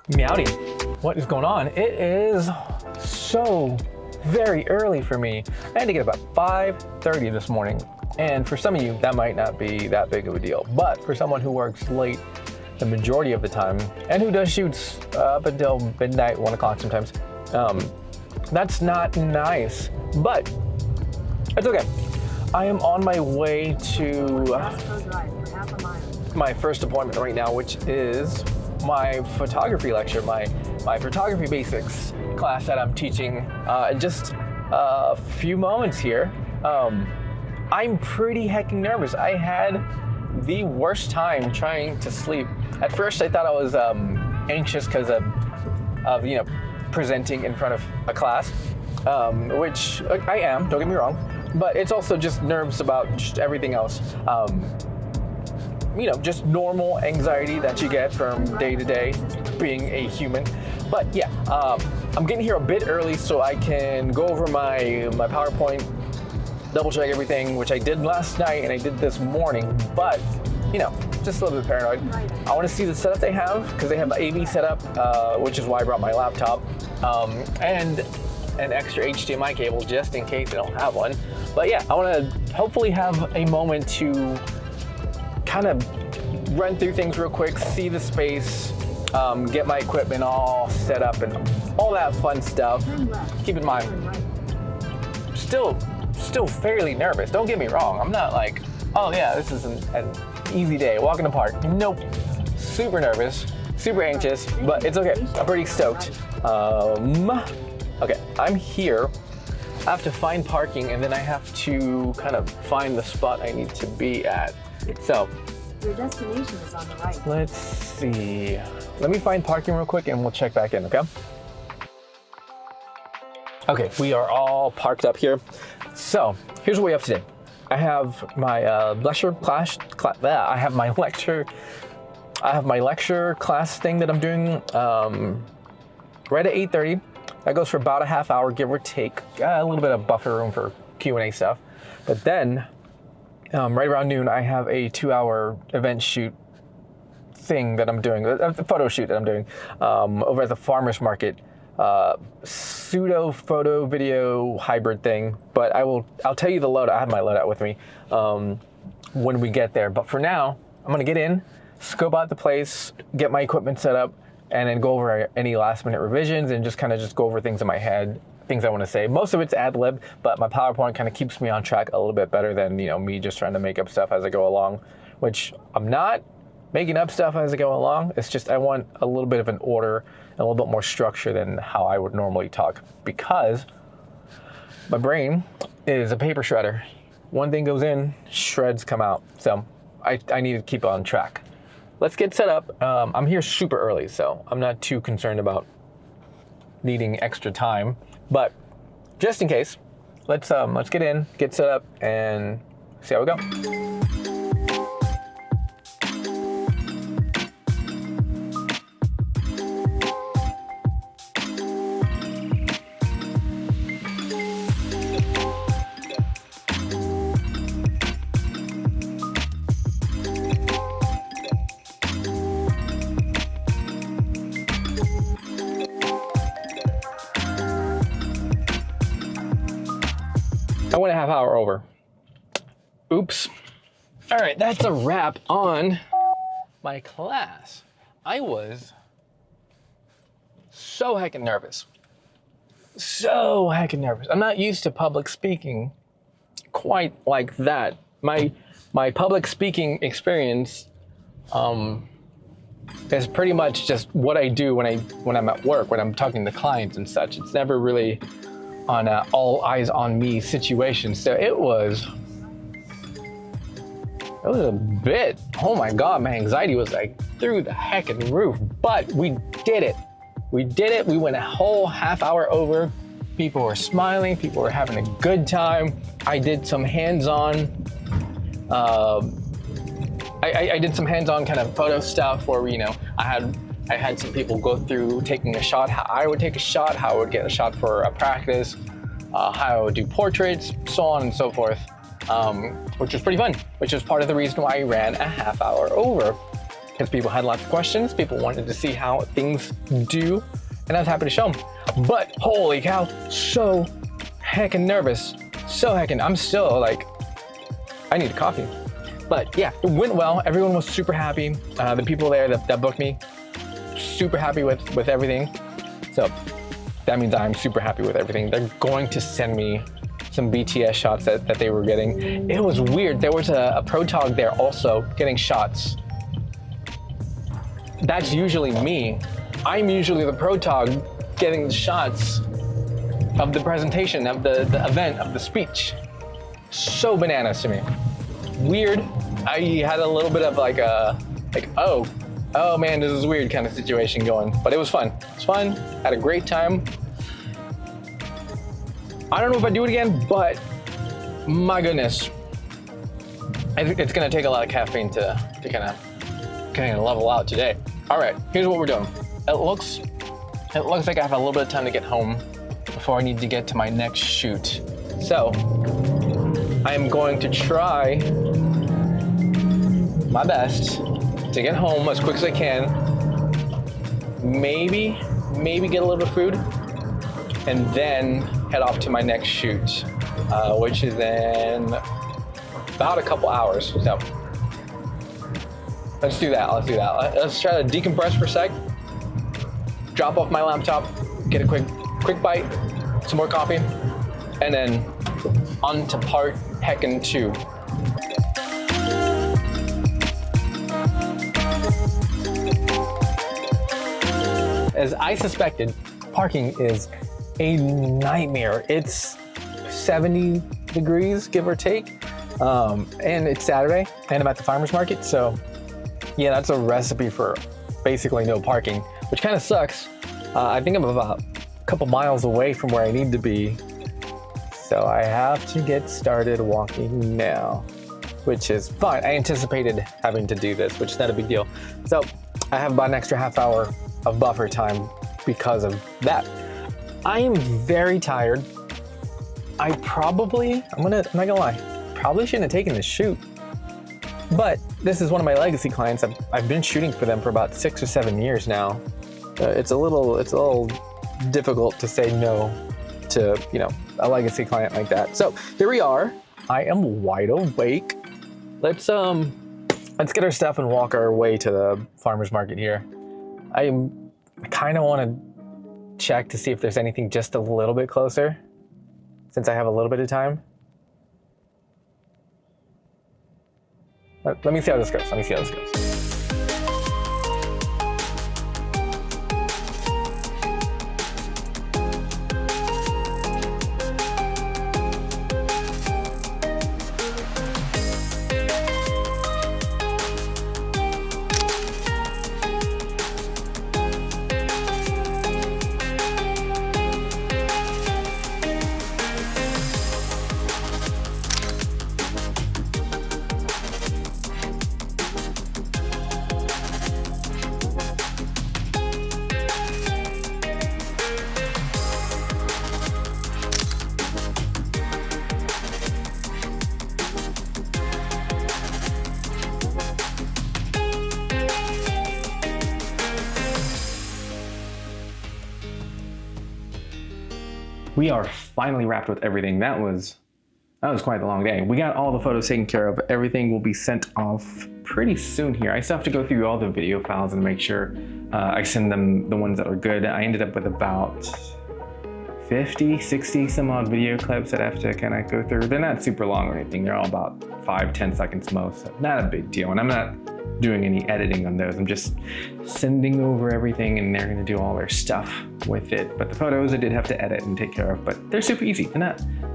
Meowdy, what is going on? It is so very early for me. I had to get up at 5:30 this morning. And for some of you, that might not be that big of a deal. But for someone who works late the majority of the time and who does shoots up until midnight, 1 o'clock sometimes, that's not nice. But it's okay. I am on my way to my first appointment right now, which is my photography lecture, my photography basics class that I'm teaching in just a few moments here. I'm pretty heckin' nervous. I had the worst time trying to sleep. At first I thought I was anxious because of presenting in front of a class, which I am, don't get me wrong, but it's also just nerves about just everything else. Just normal anxiety that you get from day to day being a human. But yeah, I'm getting here a bit early so I can go over my PowerPoint, double check everything, which I did last night and I did this morning, but just a little bit paranoid. I want to see the setup they have, because they have an AV setup, which is why I brought my laptop, and an extra HDMI cable just in case I don't have one. But yeah, I want to hopefully have a moment to kind of run through things real quick, see the space, get my equipment all set up and all that fun stuff. Keep in mind, still fairly nervous. Don't get me wrong. I'm not like, oh yeah, this is an easy day, walk in the park. Nope. Super nervous, super anxious, but it's okay. I'm pretty stoked. Okay, I'm here. I have to find parking and then I have to kind of find the spot I need to be at. So, your destination is on the right. Let's see. Let me find parking real quick and we'll check back in, okay? Okay, we are all parked up here. So, here's what we have today. I have my lecture class. I have my lecture class thing that I'm doing right at 8:30. That goes for about a half hour, give or take. A little bit of buffer room for Q&A stuff. But then, right around noon, I have a 2-hour event shoot thing that I'm doing, a photo shoot that I'm doing over at the farmer's market. Pseudo photo video hybrid thing, but I'll tell you the loadout. I have my loadout with me when we get there. But for now, I'm gonna get in, scope out the place, get my equipment set up, and then go over any last minute revisions and just go over things in my head, things I want to say. Most of it's ad lib, but my PowerPoint kind of keeps me on track a little bit better than me just trying to make up stuff as I go along, which I'm not making up stuff as I go along. It's just I want a little bit of an order, a little bit more structure than how I would normally talk, because my brain is a paper shredder. One thing goes in, shreds come out. So I need to keep on track. Let's get set up. I'm here super early, so I'm not too concerned about needing extra time. But just in case, let's get in, get set up, and see how we go. I went a half hour over. Oops. All right, that's a wrap on my class. I was so heckin' nervous. So heckin' nervous. I'm not used to public speaking quite like that. My public speaking experience is pretty much just what I do when I'm at work, when I'm talking to clients and such. It's never really on a all eyes on me situation. So it was a bit, oh my God, my anxiety was like through the heckin' roof, but we did it. We did it. We went a whole half hour over. People were smiling. People were having a good time. I did some hands-on, I did some hands-on kind of photo stuff where, I had I had some people go through taking a shot, how I would take a shot, how I would get a shot for a practice, how I would do portraits, so on and so forth, which was pretty fun, which was part of the reason why I ran a half hour over, because people had lots of questions, people wanted to see how things do, and I was happy to show them. But holy cow, so heckin' nervous, I'm still like, I need a coffee. But yeah, it went well. Everyone was super happy. The people there that booked me, super happy with everything. So that means I'm super happy with everything. They're going to send me some BTS shots that they were getting. It was weird. There was a protog there also getting shots. That's usually me. I'm usually the protog getting the shots of the presentation, of the event, of the speech. So bananas to me. Weird. I had a little bit of like oh man, this is weird kind of situation going, but it was fun. It's fun. Had a great time. I don't know if I do it again, but my goodness, it's gonna take a lot of caffeine to kind of level out today. All right, here's what we're doing. It looks like I have a little bit of time to get home before I need to get to my next shoot. So I am going to try my best to get home as quick as I can. Maybe get a little bit of food, and then head off to my next shoot, which is in about a couple hours. So let's do that. Let's try to decompress for a sec. Drop off my laptop, get a quick bite, some more coffee, and then on to part heckin' 2. As I suspected, parking is a nightmare. It's 70 degrees, give or take, and it's Saturday, and I'm at the farmer's market, so yeah, that's a recipe for basically no parking, which kind of sucks. I think I'm about a couple miles away from where I need to be, so I have to get started walking now, which is fine. I anticipated having to do this, which is not a big deal. So I have about an extra half hour of buffer time because of that. I am very tired. I'm not gonna lie, probably shouldn't have taken this shoot, but this is one of my legacy clients. I've been shooting for them for about 6 or 7 years now. It's a little difficult to say no to, a legacy client like that. So here we are. I am wide awake. Let's get our stuff and walk our way to the farmer's market here. I kind of want to check to see if there's anything just a little bit closer, since I have a little bit of time. Let me see how this goes. We are finally wrapped with everything. That was quite the long day. We got all the photos taken care of. Everything will be sent off pretty soon here. I still have to go through all the video files and make sure I send them the ones that are good. I ended up with about 50, 60 some odd video clips that I have to kind of go through. They're not super long or anything. They're all about 5-10 seconds most. So not a big deal. And I'm not doing any editing on those. I'm just sending over everything and they're gonna do all their stuff with it. But the photos I did have to edit and take care of, but they're super easy.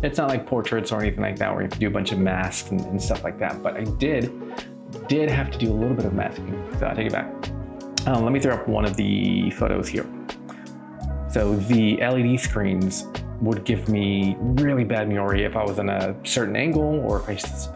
It's not like portraits or anything like that where you have to do a bunch of masks and stuff like that. But I did have to do a little bit of masking, so I take it back. Let me throw up one of the photos here. So the LED screens would give me really bad Miori if I was in a certain angle or if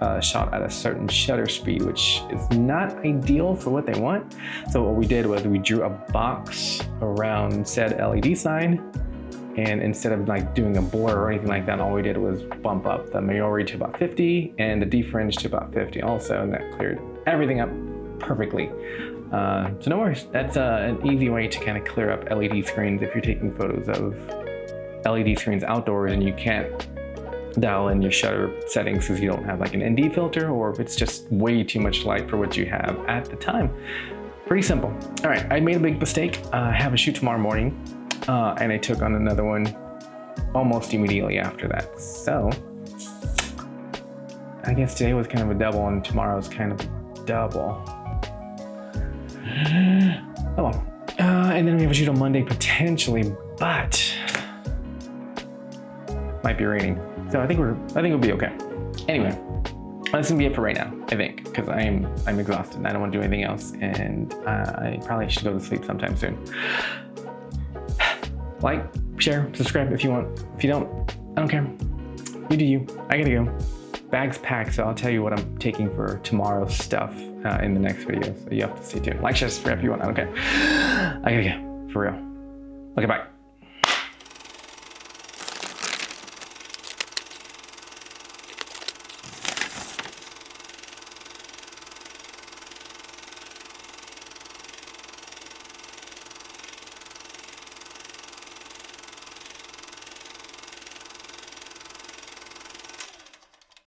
I shot at a certain shutter speed, which is not ideal for what they want. So what we did was we drew a box around said LED sign, and instead of like doing a border or anything like that, all we did was bump up the Miori to about 50 and the defringe to about 50 also, and that cleared everything up perfectly. So no worries, that's an easy way to kind of clear up LED screens if you're taking photos of LED screens outdoors and you can't dial in your shutter settings because you don't have like an ND filter, or if it's just way too much light for what you have at the time. Pretty simple. All right, I made a big mistake. I have a shoot tomorrow morning. And I took on another one almost immediately after that. So I guess today was kind of a double and tomorrow's kind of a double. Oh well. And then we have a shoot on Monday potentially, but might be raining. So I think we'll be okay. Anyway, that's gonna be it for right now, I think, because I'm exhausted and I don't want to do anything else, and I probably should go to sleep sometime soon. Like, share, subscribe if you want. If you don't, I don't care. You do you. I gotta go. Bag's packed, so I'll tell you what I'm taking for tomorrow's stuff in the next video. So you have to stay tuned. Like, share, subscribe if you want. I don't care. I gotta go. For real. Okay, bye.